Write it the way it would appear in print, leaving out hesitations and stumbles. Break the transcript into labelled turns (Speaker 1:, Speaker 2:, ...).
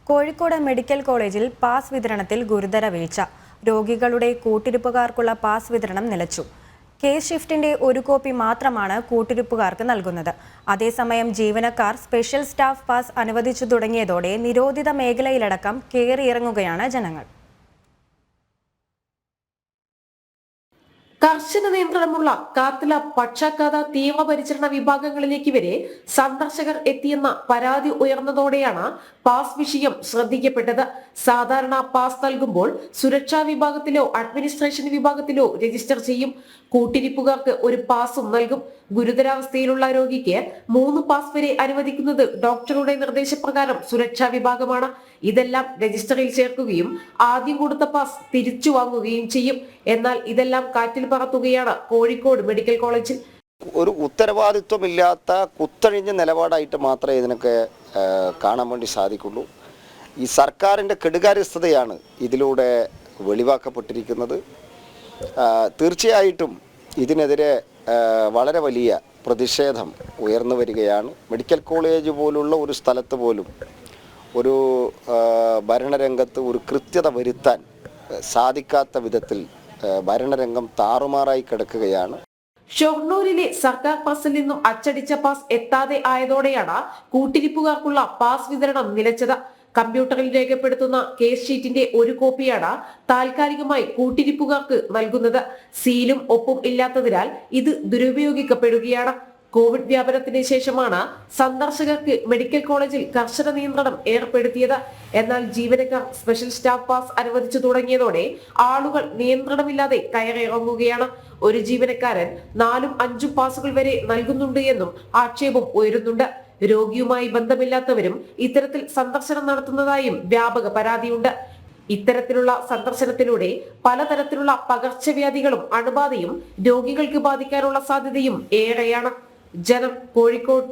Speaker 1: Kozhikode medical കോളേജിൽ pass വിതരണത്തിൽ ഗുരുതര വീഴ്ച. രോഗികളുടെ കൂട്ടിരിപ്പുകാർക്കുള്ള പാസ് വിതരണം നിലച്ചു. കേസ് ഷിഫ്റ്റിന്റെ ഒരു കോപ്പി മാത്രമാണ് കൂട്ടിരിപ്പുകാർക്ക് നൽകുന്നത്. അതേസമയം ജീവനക്കാർ സ്പെഷ്യൽ സ്റ്റാഫ് പാസ് അനുവദിച്ചു തുടങ്ങിയതോടെ നിരോധിത മേഖലയിലടക്കം കയറിയിറങ്ങുകയാണ് ജനങ്ങൾ.
Speaker 2: കർശന നിയന്ത്രണമുള്ള കാത്തല, പക്ഷാഘാത, തീവ്രപരിചരണ വിഭാഗങ്ങളിലേക്ക് വരെ സന്ദർശകർ എത്തിയെന്ന പരാതി ഉയർന്നതോടെയാണ് പാസ് വിഷയം ശ്രദ്ധിക്കപ്പെട്ടത്. സാധാരണ പാസ് നൽകുമ്പോൾ സുരക്ഷാ വിഭാഗത്തിലോ അഡ്മിനിസ്ട്രേഷൻ വിഭാഗത്തിലോ രജിസ്റ്റർ ചെയ്യും. കൂട്ടിരിപ്പുകാർക്ക് ഒരു പാസും നൽകും. ഗുരുതരാവസ്ഥയിലുള്ള രോഗിക്ക് 3 പാസ് വരെ അനുവദിക്കുന്നത് ഡോക്ടറുടെ നിർദ്ദേശപ്രകാരം സുരക്ഷാ വിഭാഗമാണ്. ഇതെല്ലാം രജിസ്റ്ററിൽ ചേർക്കുകയും ആദ്യം കൊടുത്ത പാസ് തിരിച്ചു വാങ്ങുകയും ചെയ്യും. എന്നാൽ ഇതെല്ലാം കാറ്റിൽ പറത്തുകയാണ് കോഴിക്കോട് മെഡിക്കൽ കോളേജിൽ.
Speaker 3: ഒരു ഉത്തരവാദിത്വമില്ലാത്ത കുത്തഴിഞ്ഞ നിലപാടായിട്ട് മാത്രമേ ഇതിനൊക്കെ കാണാൻ വേണ്ടി സാധിക്കുള്ളൂ. ഈ സർക്കാരിൻ്റെ കെടുകാര്യസ്ഥതയാണ് ഇതിലൂടെ വെളിവാക്കപ്പെട്ടിരിക്കുന്നത്. തീർച്ചയായിട്ടും ഇതിനെതിരെ വളരെ വലിയ പ്രതിഷേധം ഉയർന്നു വരികയാണ്. മെഡിക്കൽ കോളേജ് പോലുള്ള ഒരു സ്ഥലത്ത് പോലും ഒരു ഭരണരംഗത്ത് ഒരു കൃത്യത വരുത്താൻ സാധിക്കാത്ത വിധത്തിൽ ഭരണരംഗം താറുമാറായി കിടക്കുകയാണ്.
Speaker 2: ഷൊർണൂരിലെ സർക്കാർ പാസിൽ നിന്നും അച്ചടിച്ച പാസ് എത്താതെ ആയതോടെയാണ് കൂട്ടിരിപ്പുകാർക്കുള്ള പാസ് വിതരണം നിലച്ചത്. കമ്പ്യൂട്ടറിൽ രേഖപ്പെടുത്തുന്ന കേസ് ഷീറ്റിന്റെ ഒരു കോപ്പിയാണ് താൽക്കാലികമായി കൂട്ടിരിപ്പുകാർക്ക് നൽകുന്നത്. സീലും ഒപ്പും ഇല്ലാത്തതിനാൽ ഇത് ദുരുപയോഗിക്കപ്പെടുകയാണ്. കോവിഡ് വ്യാപനത്തിന് ശേഷമാണ് സന്ദർശകർക്ക് മെഡിക്കൽ കോളേജിൽ കർശന നിയന്ത്രണം ഏർപ്പെടുത്തിയത്. എന്നാൽ ജീവനക്കാർ സ്പെഷ്യൽ സ്റ്റാഫ് പാസ് അനുവദിച്ചു തുടങ്ങിയതോടെ ആളുകൾ നിയന്ത്രണമില്ലാതെ കയറിയിറങ്ങുകയാണ്. ഒരു ജീവനക്കാരൻ 4ഉം 5ഉം പാസുകൾ വരെ നൽകുന്നുണ്ട് എന്നും ആക്ഷേപം ഉയരുന്നുണ്ട്. രോഗിയുമായി ബന്ധമില്ലാത്തവരും ഇത്തരത്തിൽ സന്ദർശനം നടത്തുന്നതായും വ്യാപക പരാതിയുണ്ട്. ഇത്തരത്തിലുള്ള സന്ദർശനത്തിലൂടെ പലതരത്തിലുള്ള പകർച്ചവ്യാധികളും അണുബാധയും രോഗികൾക്ക് ബാധിക്കാനുള്ള സാധ്യതയും ഏറെയാണ്. ജനം, കോഴിക്കോട്.